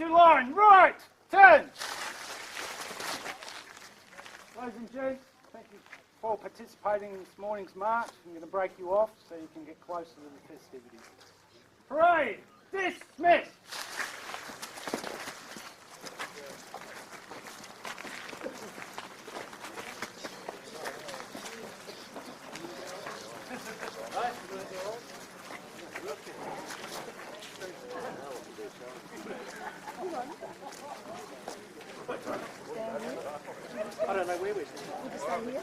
into line. Right. Turn. Ladies and gents, thank you for participating in this morning's march. I'm going to break you off so you can get closer to the festivities. Parade dismissed. I don't know where we're standing. We'll just stay here.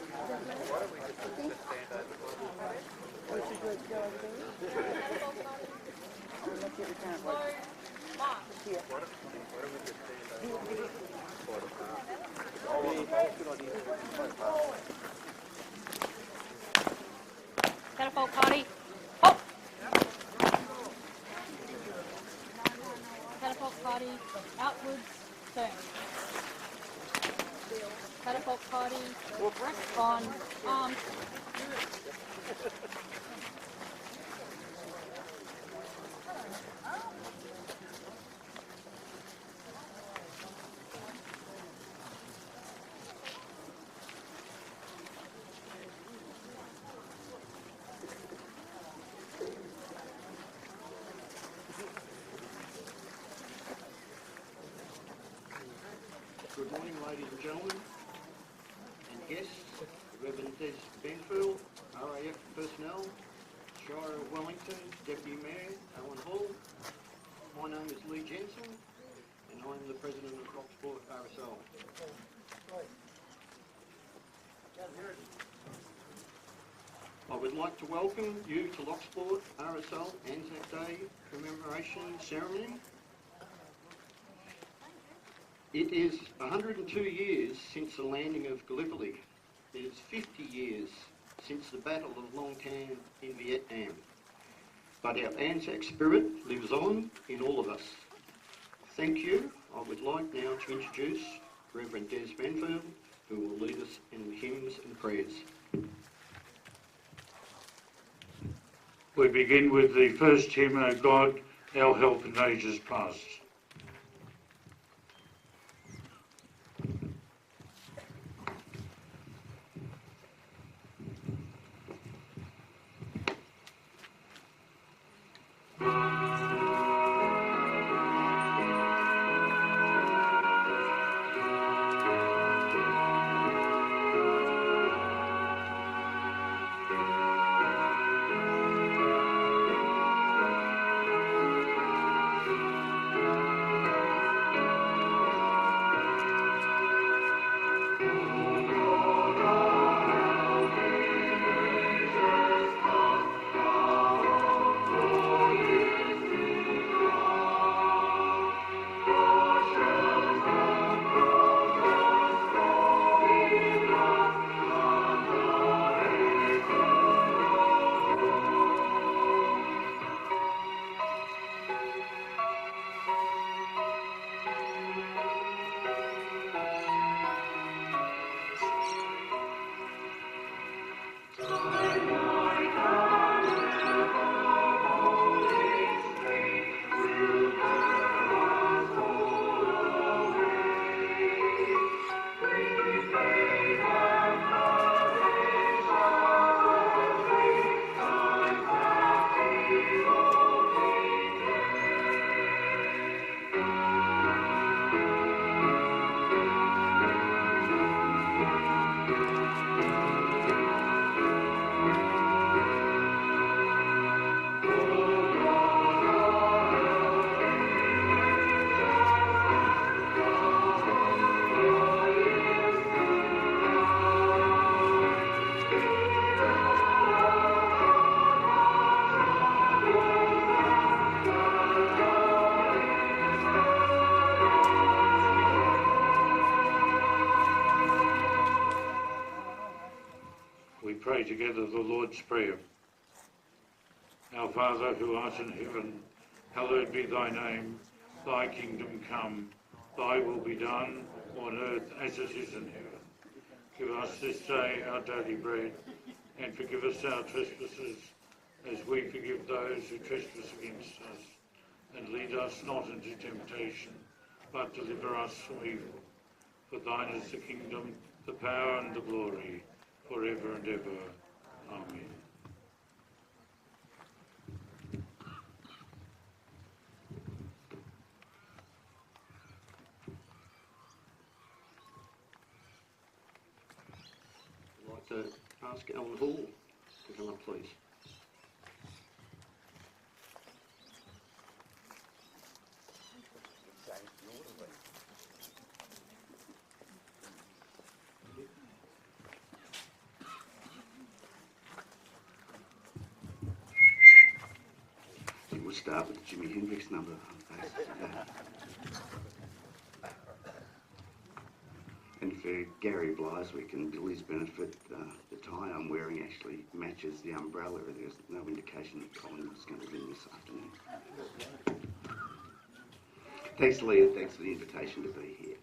We should go over there. Let's get the camera. Here. Catapult party. Hop! Catapult party. Outwards. Turn. Catapult party. Rest on. Arms. Good morning, ladies and gentlemen, and guests, Reverend Des Benfield, RAF personnel, Shire of Wellington, Deputy Mayor Alan Hall. My name is Lee Jensen, and I'm the President of Locksport RSL. I would like to welcome you to Locksport RSL Anzac Day commemoration ceremony. It is 102 years since the landing of Gallipoli. It is 50 years since the Battle of Long Tan in Vietnam. But our Anzac spirit lives on in all of us. Thank you. I would like now to introduce Reverend Des Benfield, who will lead us in hymns and prayers. We begin with the first hymn, O God, our help in ages past. Pray together the Lord's Prayer. Our Father, who art in heaven, hallowed be thy name. Thy kingdom come, thy will be done on earth as it is in heaven. Give us this day our daily bread, and forgive us our trespasses, as we forgive those who trespass against us. And lead us not into temptation, but deliver us from evil. For thine is the kingdom, the power and the glory, forever and ever. Amen. I'd like to ask Alan Hall to come up, please. We'll start with the Jimi Hendrix number. And for Gary Bliswick and Billy's benefit, the tie I'm wearing actually matches the umbrella. There's no indication that Colin was going to win this afternoon. Thanks, Leah. Thanks for the invitation to be here.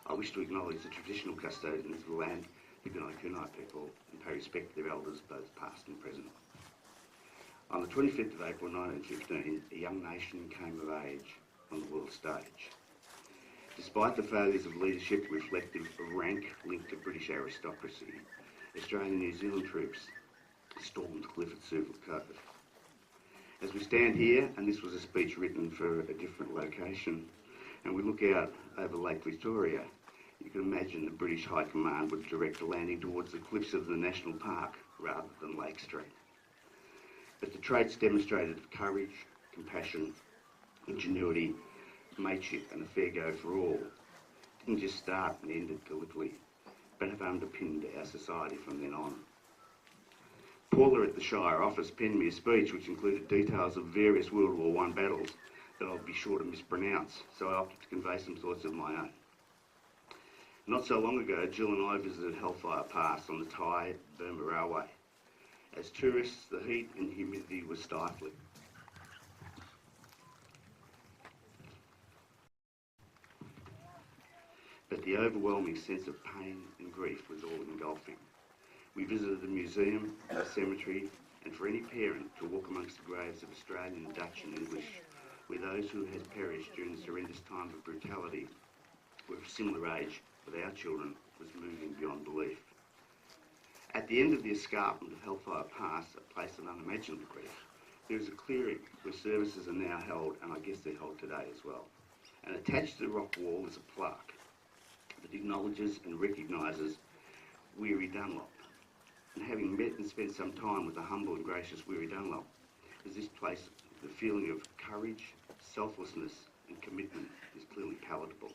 I wish to acknowledge the traditional custodians of the land, the Gunai people, and pay respect to their elders, both past and present. On the 25th of April 1915, a young nation came of age on the world stage. Despite the failures of leadership reflective of rank linked to British aristocracy, Australian and New Zealand troops stormed Clifford Suville Cove. As we stand here, and this was a speech written for a different location, and we look out over Lake Victoria, you can imagine the British High Command would direct a landing towards the cliffs of the National Park rather than Lake Street. But the traits demonstrated of courage, compassion, ingenuity, mateship and a fair go for all didn't just start and end at Gallipoli, but have underpinned our society from then on. Paula at the Shire Office penned me a speech which included details of various World War I battles that I'll be sure to mispronounce, so I opted to convey some thoughts of my own. Not so long ago, Jill and I visited Hellfire Pass on the Thai-Burma Railway. As tourists, the heat and humidity were stifling. But the overwhelming sense of pain and grief was all engulfing. We visited the museum, the cemetery, and for any parent to walk amongst the graves of Australian, Dutch and English, where those who had perished during this horrendous time of brutality were of a similar age with our children was moving beyond belief. At the end of the escarpment of Hellfire Pass, a place of unimaginable grief, there is a clearing where services are now held, and I guess they're held today as well. And attached to the rock wall is a plaque that acknowledges and recognises Weary Dunlop. And having met and spent some time with the humble and gracious Weary Dunlop, as this place, the feeling of courage, selflessness and commitment is clearly palatable.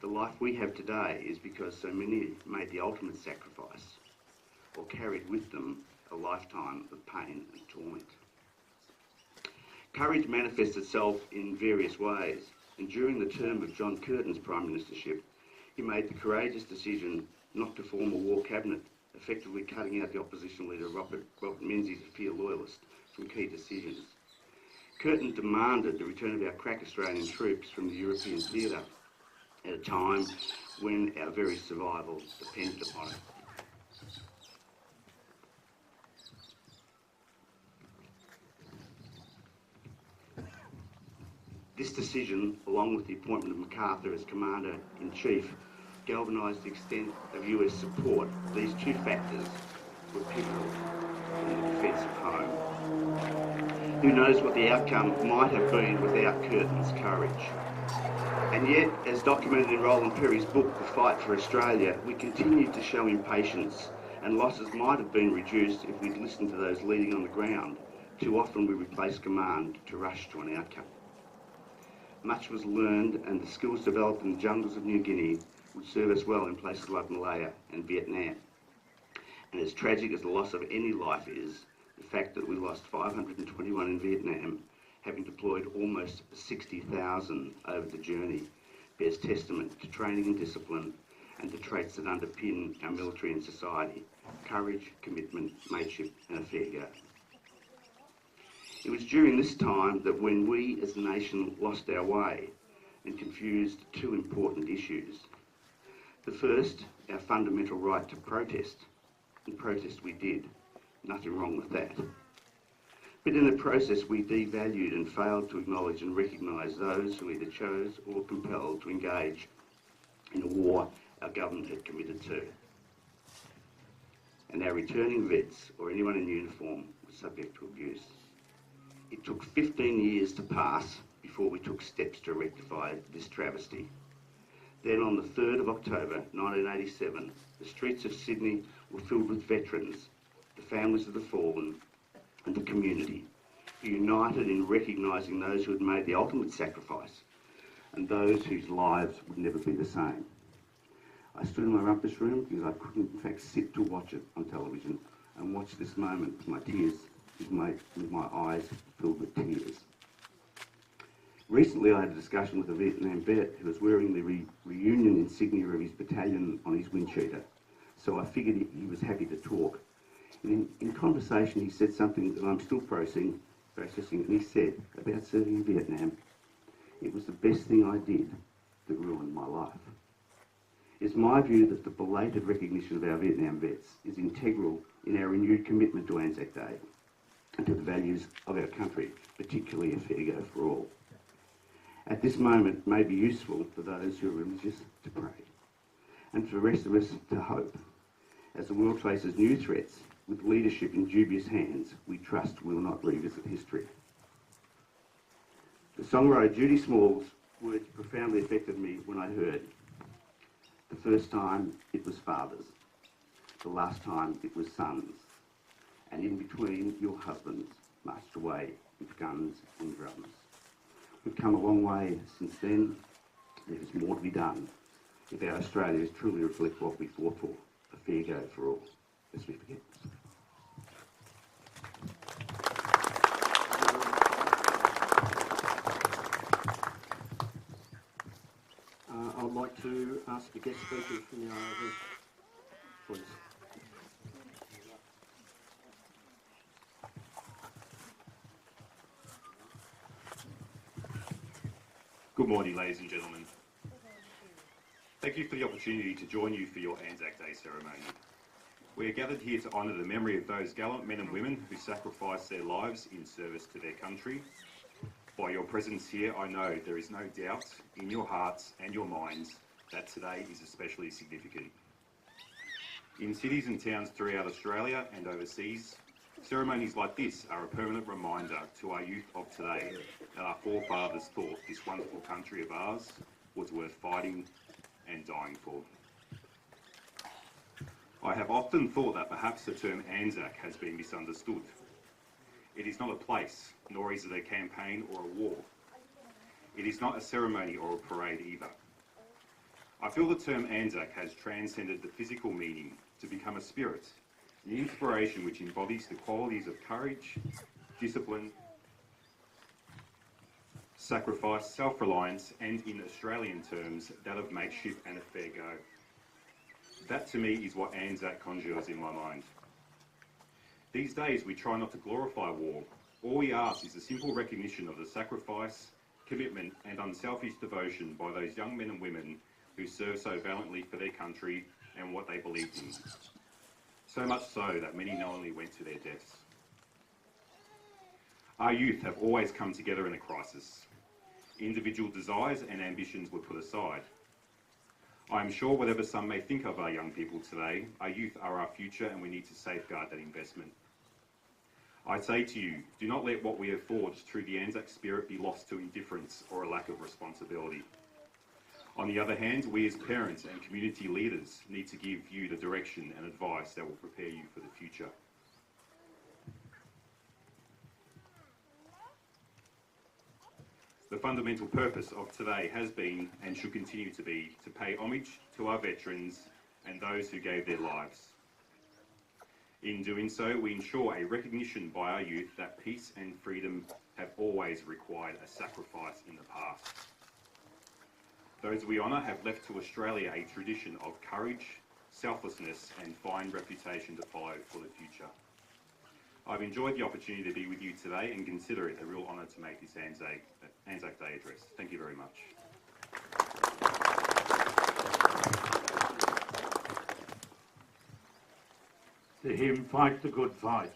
The life we have today is because so many made the ultimate sacrifice or carried with them a lifetime of pain and torment. Courage manifests itself in various ways, and during the term of John Curtin's Prime Ministership, he made the courageous decision not to form a war cabinet, effectively cutting out the opposition leader Robert Menzies, a fierce loyalist, from key decisions. Curtin demanded the return of our crack Australian troops from the European theatre at a time when our very survival depended upon it. This decision, along with the appointment of MacArthur as Commander-in-Chief, galvanised the extent of US support. These two factors were pivotal in the defence of home. Who knows what the outcome might have been without Curtin's courage. And yet, as documented in Roland Perry's book, The Fight for Australia, we continued to show impatience, and losses might have been reduced if we'd listened to those leading on the ground. Too often we replaced command to rush to an outcome. Much was learned, and the skills developed in the jungles of New Guinea would serve us well in places like Malaya and Vietnam. And as tragic as the loss of any life is, the fact that we lost 521 in Vietnam, having deployed almost 60,000 over the journey, bears testament to training and discipline and the traits that underpin our military and society: courage, commitment, mateship and a fair go. It was during this time that when we as a nation lost our way and confused two important issues. The first, our fundamental right to protest, and protest we did. Nothing wrong with that. But in the process, we devalued and failed to acknowledge and recognise those who either chose or were compelled to engage in a war our government had committed to. And our returning vets or anyone in uniform was subject to abuse. It took 15 years to pass before we took steps to rectify this travesty. Then on the 3rd of October 1987, the streets of Sydney were filled with veterans, the families of the fallen, and the community, united in recognising those who had made the ultimate sacrifice and those whose lives would never be the same. I stood in my rumpus room because I couldn't in fact sit to watch it on television and watch this moment with my eyes filled with tears. Recently I had a discussion with a Vietnam vet who was wearing the reunion insignia of his battalion on his wind cheater, so I figured he was happy to talk. And in conversation he said something that I'm still processing, and he said about serving in Vietnam, "It was the best thing I did that ruined my life." It's my view that the belated recognition of our Vietnam vets is integral in our renewed commitment to Anzac Day and to the values of our country, particularly a fair go for all. At this moment it may be useful for those who are religious to pray, and for the rest of us to hope. As the world faces new threats, with leadership in dubious hands, we trust we will not revisit history. The songwriter Judy Small's words profoundly affected me when I heard, "The first time it was fathers, the last time it was sons, and in between your husbands marched away with guns and drums." We've come a long way since then. There is more to be done if our Australians truly reflect what we fought for, a fair go for all, lest we forget. I'd like to ask the guest speakers from the RIV, please. Good morning, ladies and gentlemen. Thank you for the opportunity to join you for your Anzac Day ceremony. We are gathered here to honour the memory of those gallant men and women who sacrificed their lives in service to their country. By your presence here, I know there is no doubt in your hearts and your minds that today is especially significant. In cities and towns throughout Australia and overseas, ceremonies like this are a permanent reminder to our youth of today that our forefathers thought this wonderful country of ours was worth fighting and dying for. I have often thought that perhaps the term Anzac has been misunderstood. It is not a place, nor is it a campaign or a war. It is not a ceremony or a parade either. I feel the term Anzac has transcended the physical meaning to become a spirit, an inspiration which embodies the qualities of courage, discipline, sacrifice, self-reliance, and in Australian terms, that of mateship and a fair go. That to me is what Anzac conjures in my mind. These days we try not to glorify war. All we ask is a simple recognition of the sacrifice, commitment and unselfish devotion by those young men and women who serve so valiantly for their country and what they believed in. So much so that many knowingly went to their deaths. Our youth have always come together in a crisis. Individual desires and ambitions were put aside. I am sure whatever some may think of our young people today, our youth are our future and we need to safeguard that investment. I say to you, do not let what we have forged through the Anzac spirit be lost to indifference or a lack of responsibility. On the other hand, we as parents and community leaders need to give you the direction and advice that will prepare you for the future. The fundamental purpose of today has been and should continue to be to pay homage to our veterans and those who gave their lives. In doing so, we ensure a recognition by our youth that peace and freedom have always required a sacrifice in the past. Those we honour have left to Australia a tradition of courage, selflessness and fine reputation to follow for the future. I've enjoyed the opportunity to be with you today and consider it a real honour to make this Anzac Day address. Thank you very much. To him, fight the good fight.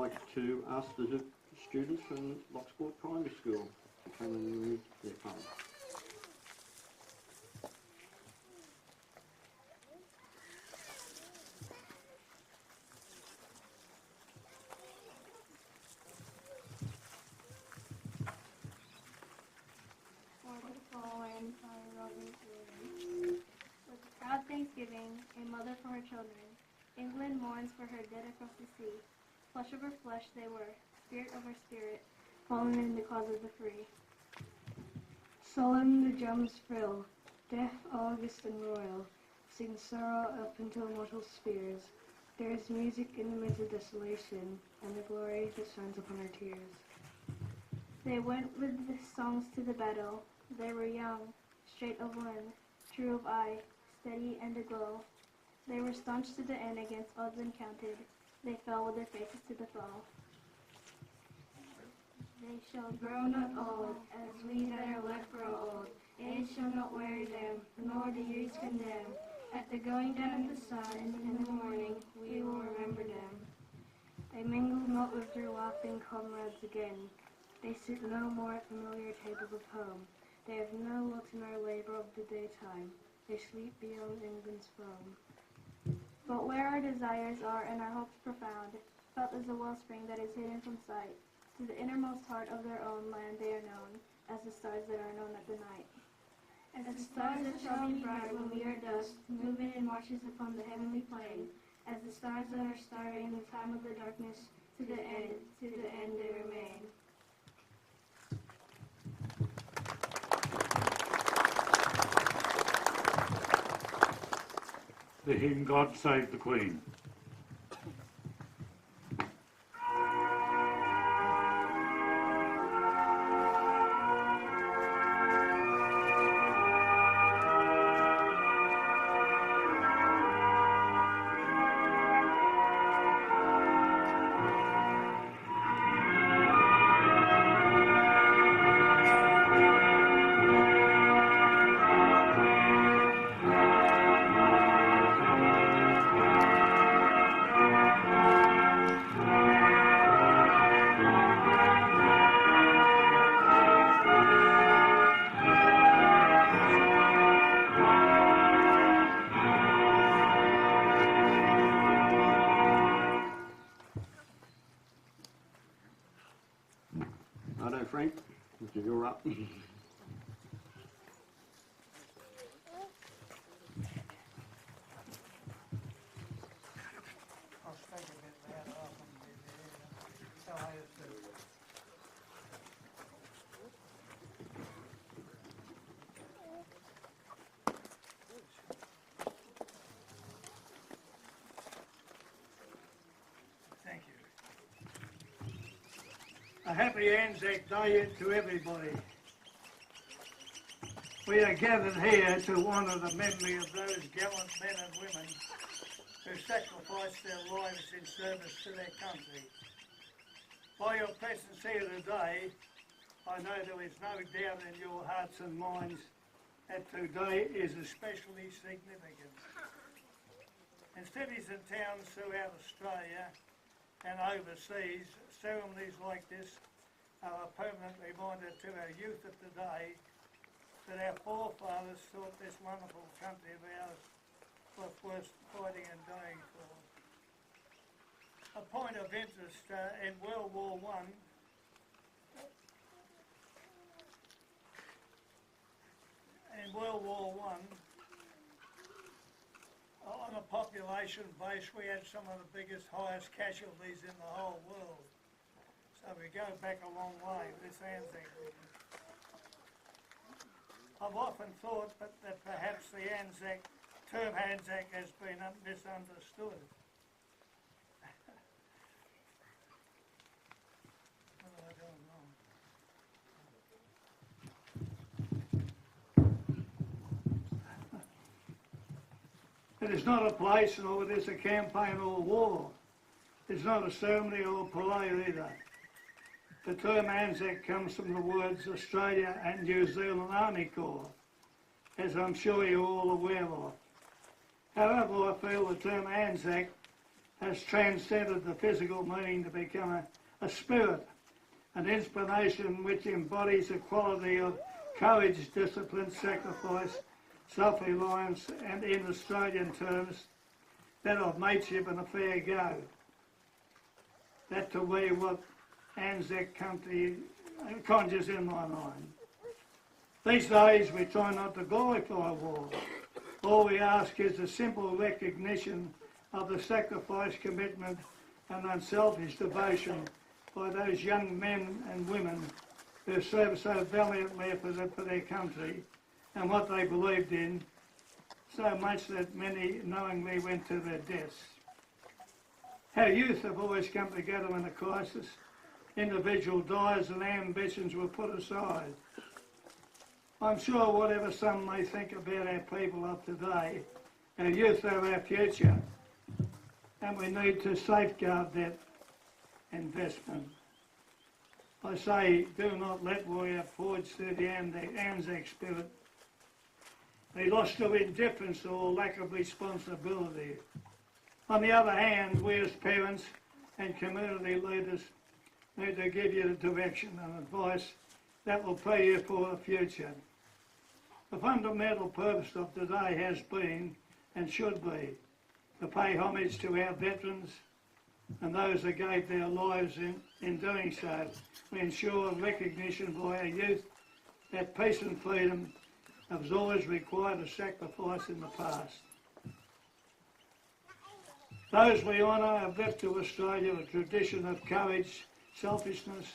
like to ask the students from Locksport Primary School to come and read their poem. With a proud thanksgiving, a mother for her children, England mourns for her dead across the sea. Flesh of her flesh they were, spirit of her spirit, fallen in the cause of the free. Solemn the drums thrill, deaf, august, and royal, sing sorrow up into mortal spheres. There is music in the midst of desolation, and the glory that shines upon her tears. They went with the songs to the battle. They were young, straight of limb, true of eye, steady and aglow. They were staunch to the end against odds uncounted. They fell with their faces to the foe. They shall grow not old, as we that are left grow old. Age shall not weary them, nor the years condemn. At the going down of the sun and in the morning, we will remember them. They mingle not with their laughing comrades again. They sit no more at familiar tables of home. They have no lot in our labour of the daytime. They sleep beyond England's foam. But where our desires are and our hopes profound, felt as a wellspring that is hidden from sight, to the innermost heart of their own land they are known, as the stars that are known at the night. As the stars that shall be bright when we are dust, moving in marches upon the heavenly plain, as the stars that are starry in the time of the darkness, to the end they remain. The hymn God Save the Queen. Righto, Frank, you're up. I'll speak a bit louder. I can be there. So I have to. Thank you. A happy Anzac Day to everybody. We are gathered here to honour the memory of those gallant men and women who sacrificed their lives in service to their country. By your presence here today, I know there is no doubt in your hearts and minds that today is especially significant. In cities and towns throughout Australia and overseas, ceremonies like this are a permanent reminder to our youth of today that our forefathers thought this wonderful country of ours was worth fighting and dying for. A point of interest, in World War I, on a population base, we had some of the biggest, highest casualties in the whole world. So we go back a long way with this Anzac. I've often thought that perhaps the term Anzac has been misunderstood. I don't know. It is not a place, nor it is a campaign or war. It's not a ceremony or a parade either. The term Anzac comes from the words Australia and New Zealand Army Corps, as I'm sure you're all aware of. However, I feel the term Anzac has transcended the physical meaning to become a spirit, an inspiration which embodies a quality of courage, discipline, sacrifice, self-reliance, and in Australian terms, that of mateship and a fair go. That to me what Anzac country conjures in my mind. These days we try not to glorify war. All we ask is a simple recognition of the sacrifice, commitment and unselfish devotion by those young men and women who served so valiantly for their country and what they believed in, so much that many knowingly went to their deaths. Our youth have always come together in a crisis. Individual desires and ambitions were put aside. I'm sure whatever some may think about our people of today, our youth are our future, and we need to safeguard that investment. I say, do not let warrior forge through the Anzac spirit be lost to indifference or lack of responsibility. On the other hand, we as parents and community leaders need to give you the direction and advice that will pay you for the future. The fundamental purpose of today has been and should be to pay homage to our veterans and those that gave their lives in doing so. We ensure recognition by our youth that peace and freedom has always required a sacrifice in the past. Those we honour have left to Australia a tradition of courage, selfishness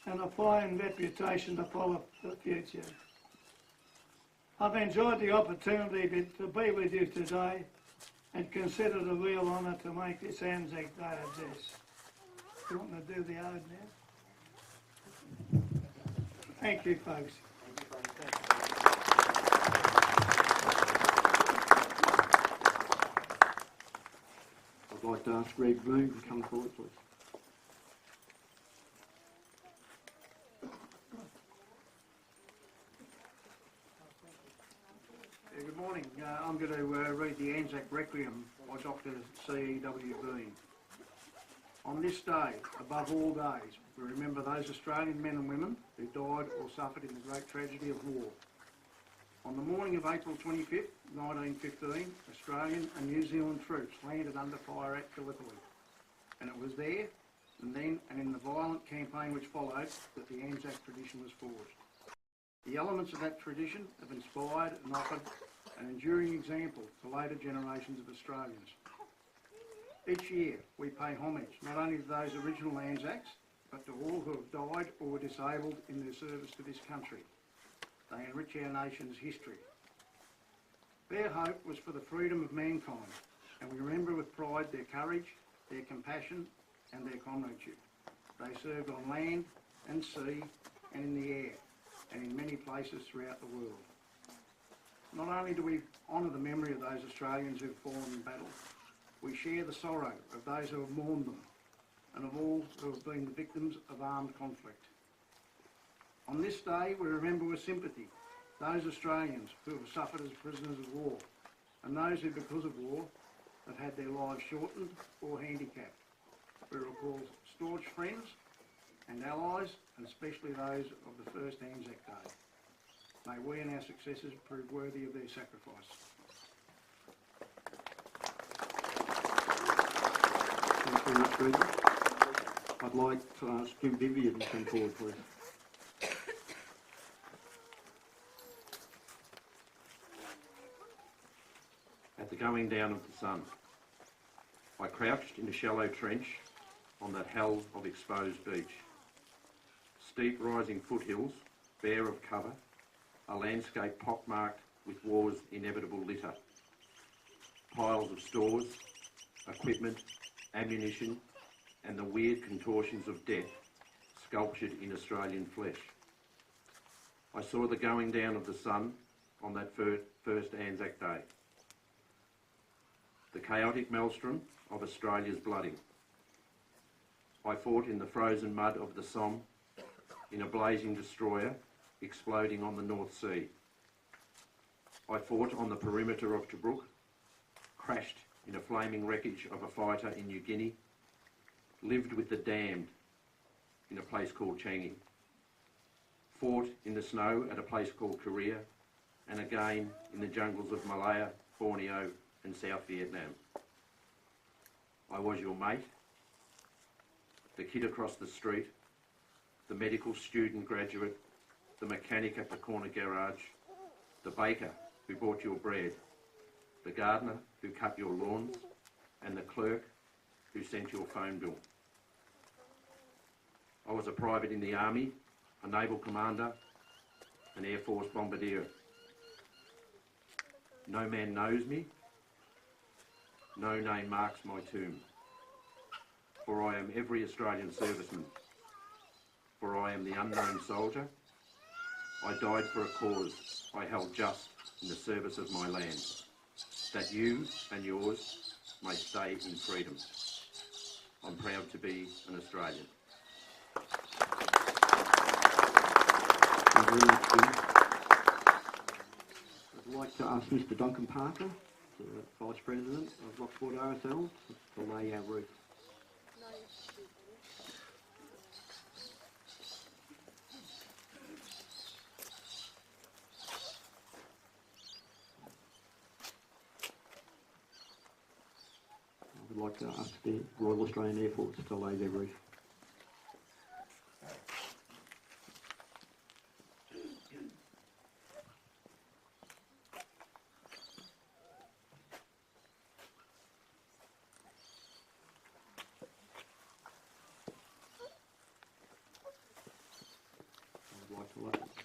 and a fine reputation to follow the future. I've enjoyed the opportunity to be with you today and consider it a real honour to make this Anzac Day of this. You want to do the ode now? Thank you, folks. I'd like to ask Greg Bloom to come forward, please. Good morning. I'm going to read the Anzac Requiem by Dr. C.W. Bean. On this day, above all days, we remember those Australian men and women who died or suffered in the great tragedy of war. On the morning of April 25th, 1915, Australian and New Zealand troops landed under fire at Gallipoli. And it was there, and then, and in the violent campaign which followed, that the Anzac tradition was forged. The elements of that tradition have inspired and offered an enduring example to later generations of Australians. Each year we pay homage not only to those original Anzacs, but to all who have died or were disabled in their service to this country. They enrich our nation's history. Their hope was for the freedom of mankind, and we remember with pride their courage, their compassion and their comradeship. They served on land and sea and in the air, and in many places throughout the world. Not only do we honour the memory of those Australians who have fallen in battle, we share the sorrow of those who have mourned them and of all who have been the victims of armed conflict. On this day, we remember with sympathy those Australians who have suffered as prisoners of war and those who, because of war, have had their lives shortened or handicapped. We recall staunch friends and allies, and especially those of the first Anzac Day. May we and our successors prove worthy of their sacrifice. Thanks very much, Greg. I'd like to ask Jim Vivian to come forward, please. At the going down of the sun, I crouched in a shallow trench on that hell of exposed beach. Steep rising foothills, bare of cover, a landscape pockmarked with war's inevitable litter. Piles of stores, equipment, ammunition, and the weird contortions of death sculptured in Australian flesh. I saw the going down of the sun on that first Anzac Day. The chaotic maelstrom of Australia's blooding. I fought in the frozen mud of the Somme, in a blazing destroyer exploding on the North Sea. I fought on the perimeter of Tobruk, crashed in a flaming wreckage of a fighter in New Guinea, lived with the damned in a place called Changi, fought in the snow at a place called Korea, and again in the jungles of Malaya, Borneo and South Vietnam. I was your mate, the kid across the street, the medical student graduate, the mechanic at the corner garage, the baker who bought your bread, the gardener who cut your lawns, and the clerk who sent your phone bill. I was a private in the army, a naval commander, an Air Force bombardier. No man knows me, no name marks my tomb, for I am every Australian serviceman, for I am the unknown soldier. I died for a cause I held just in the service of my land, that you and yours may stay in freedom. I'm proud to be an Australian. Thank you very much, Jim. I'd like to ask Mr. Duncan Parker, the Vice President of Lockport RSL, to lay our roof. I would like to ask the Royal Australian Air Force to lay their roof. I would like to ask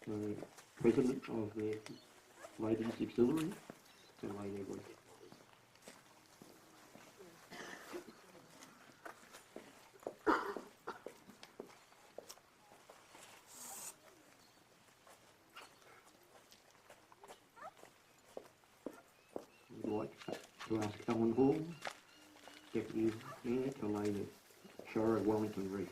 the President of the Ladies Auxiliary to lay their roof. I would like to ask Alan Hall, Deputy Mayor, to lay the Shire of Wellington wreath.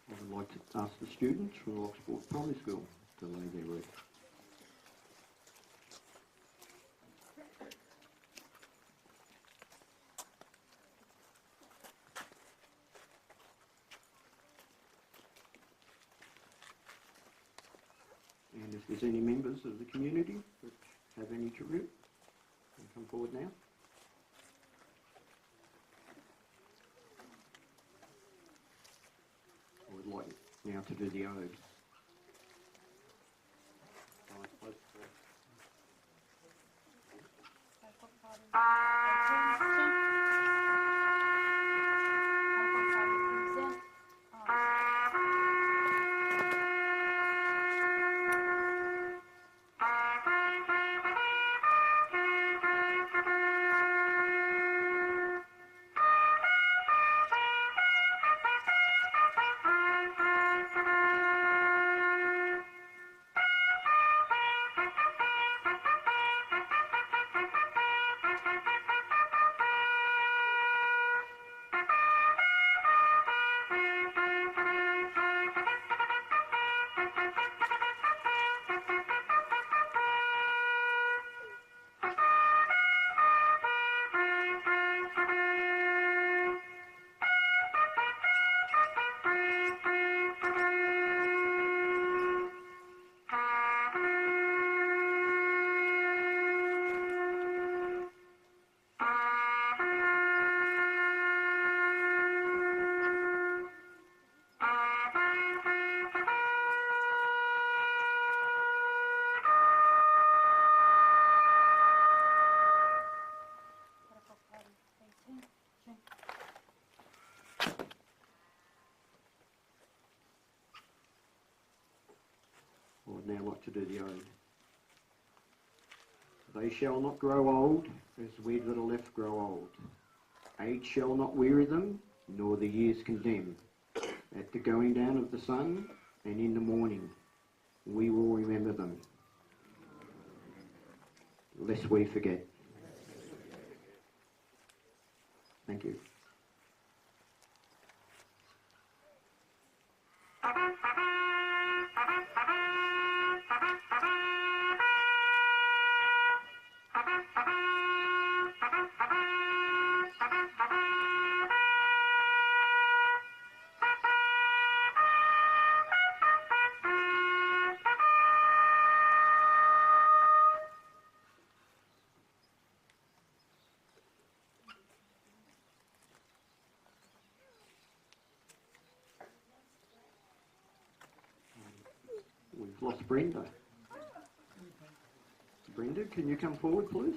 I would like to ask the students from Lockport Primary School to lay their wreath. And if there's any members of the community that have any to rip, can come forward now. I would like now to do the ode. I would now like to do the ode. They shall not grow old as we that are left grow old. Age shall not weary them, nor the years condemn. At the going down of the sun and in the morning, we will remember them. lest we forget. Thank you. We've lost Brenda. Brenda, can you come forward, please?